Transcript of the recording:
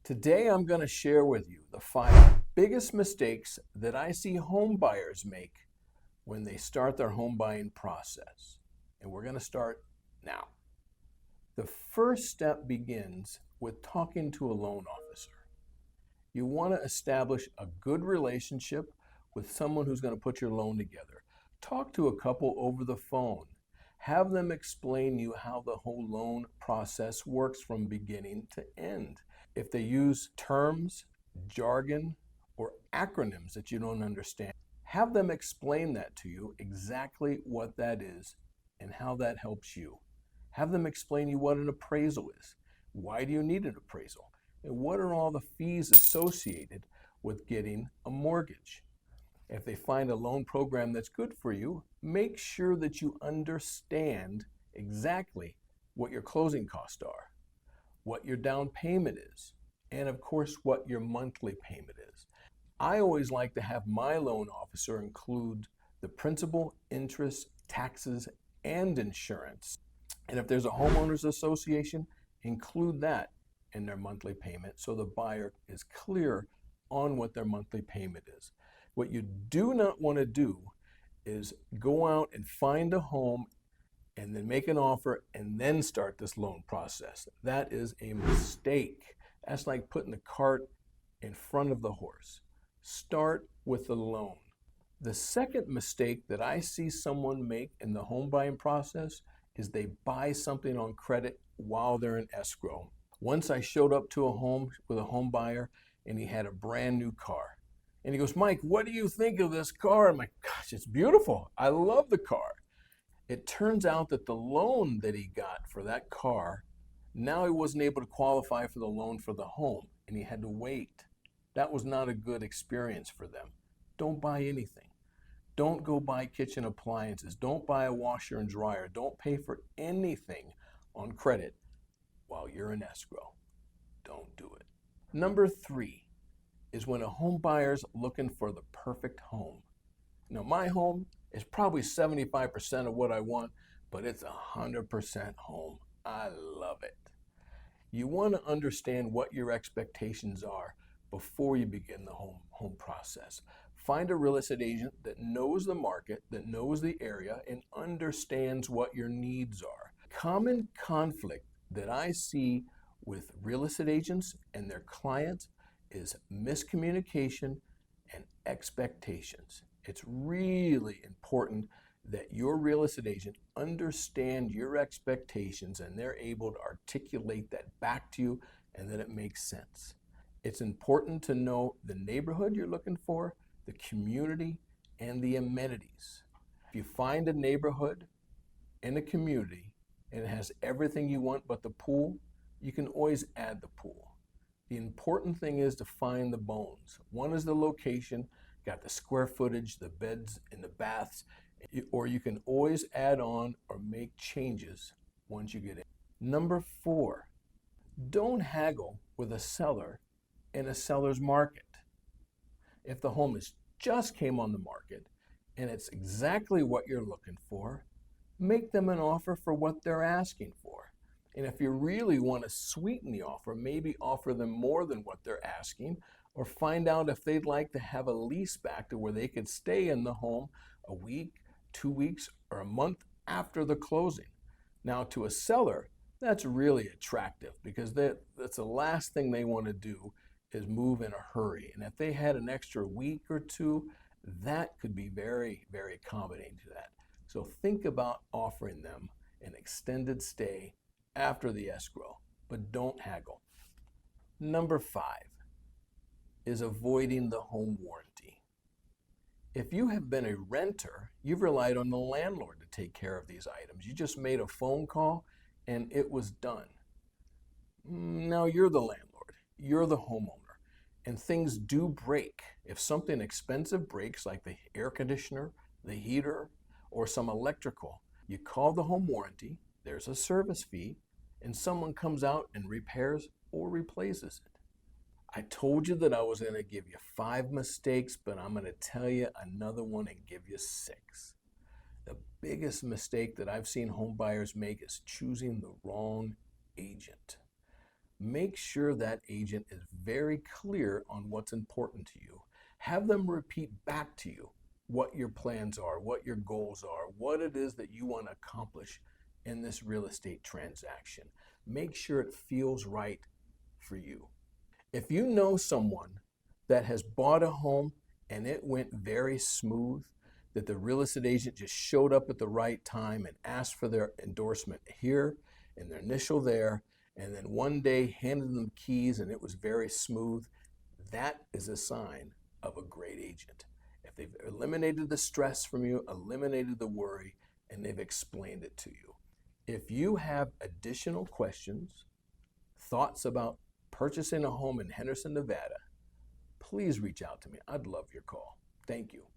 Today I'm going to share with you the 5 biggest mistakes that I see home buyers make when they start their home buying process. And we're going to start now. The first step begins with talking to a loan officer. You want to establish a good relationship with someone who's going to put your loan together. Talk to a couple over the phone. Have them explain you how the whole loan process works from beginning to end. If they use terms, jargon, or acronyms that you don't understand, have them explain that to you, exactly what that is and how that helps you. Have them explain you what an appraisal is. Why do you need an appraisal? And what are all the fees associated with getting a mortgage? If they find a loan program that's good for you, make sure that you understand exactly what your closing costs are, what your down payment is, and of course, what your monthly payment is. I always like to have my loan officer include the principal, interest, taxes, and insurance. And if there's a homeowners association, include that in their monthly payment so the buyer is clear on what their monthly payment is. What you do not want to do is go out and find a home and then make an offer and then start this loan process. That is a mistake. That's like putting the cart in front of the horse. Start with the loan. The second mistake that I see someone make in the home buying process is they buy something on credit while they're in escrow. Once I showed up to a home with a home buyer and he had a brand new car. And he goes, "Mike, what do you think of this car?" I'm like, "Gosh, it's beautiful. I love the car." It turns out that the loan that he got for that car, now he wasn't able to qualify for the loan for the home and he had to wait. That was not a good experience for them. Don't buy anything. Don't go buy kitchen appliances. Don't buy a washer and dryer. Don't pay for anything on credit while you're in escrow. Don't do it. Number 3 is when a home buyer's looking for the perfect home. Now, my home is probably 75% of what I want, but it's 100% home. I love it. You want to understand what your expectations are before you begin the home process. Find a real estate agent that knows the market, that knows the area, and understands what your needs are. Common conflict that I see with real estate agents and their clients is miscommunication and expectations. It's really important that your real estate agent understand your expectations and they're able to articulate that back to you and that it makes sense. It's important to know the neighborhood you're looking for, the community, and the amenities. If you find a neighborhood in a community and it has everything you want but the pool, you can always add the pool. The important thing is to find the bones. One is the location, got the square footage, the beds and the baths, or you can always add on or make changes once you get in. Number 4, don't haggle with a seller in a seller's market. If the home is just came on the market and it's exactly what you're looking for, make them an offer for what they're asking for. And if you really want to sweeten the offer, maybe offer them more than what they're asking, or find out if they'd like to have a lease back to where they could stay in the home a week, 2 weeks, or a month after the closing. Now, to a seller, that's really attractive because that's the last thing they want to do is move in a hurry. And if they had an extra week or 2, that could be very, very accommodating to that. So think about offering them an extended stay after the escrow, but don't haggle. Number 5 is avoiding the home warranty. If you have been a renter, you've relied on the landlord to take care of these items. You just made a phone call and it was done. Now you're the landlord, you're the homeowner, and things do break. If something expensive breaks, like the air conditioner, the heater, or some electrical, you call the home warranty, there's a service fee, and someone comes out and repairs or replaces it. I told you that I was going to give you 5 mistakes, but I'm going to tell you another one and give you 6. The biggest mistake that I've seen home buyers make is choosing the wrong agent. Make sure that agent is very clear on what's important to you. Have them repeat back to you what your plans are, what your goals are, what it is that you want to accomplish in this real estate transaction. Make sure it feels right for you. If you know someone that has bought a home and it went very smooth, that the real estate agent just showed up at the right time and asked for their endorsement here and their initial there, and then one day handed them keys and it was very smooth, that is a sign of a great agent. If they've eliminated the stress from you, eliminated the worry, and they've explained it to you. If you have additional questions, thoughts about purchasing a home in Henderson, Nevada, please reach out to me. I'd love your call. Thank you.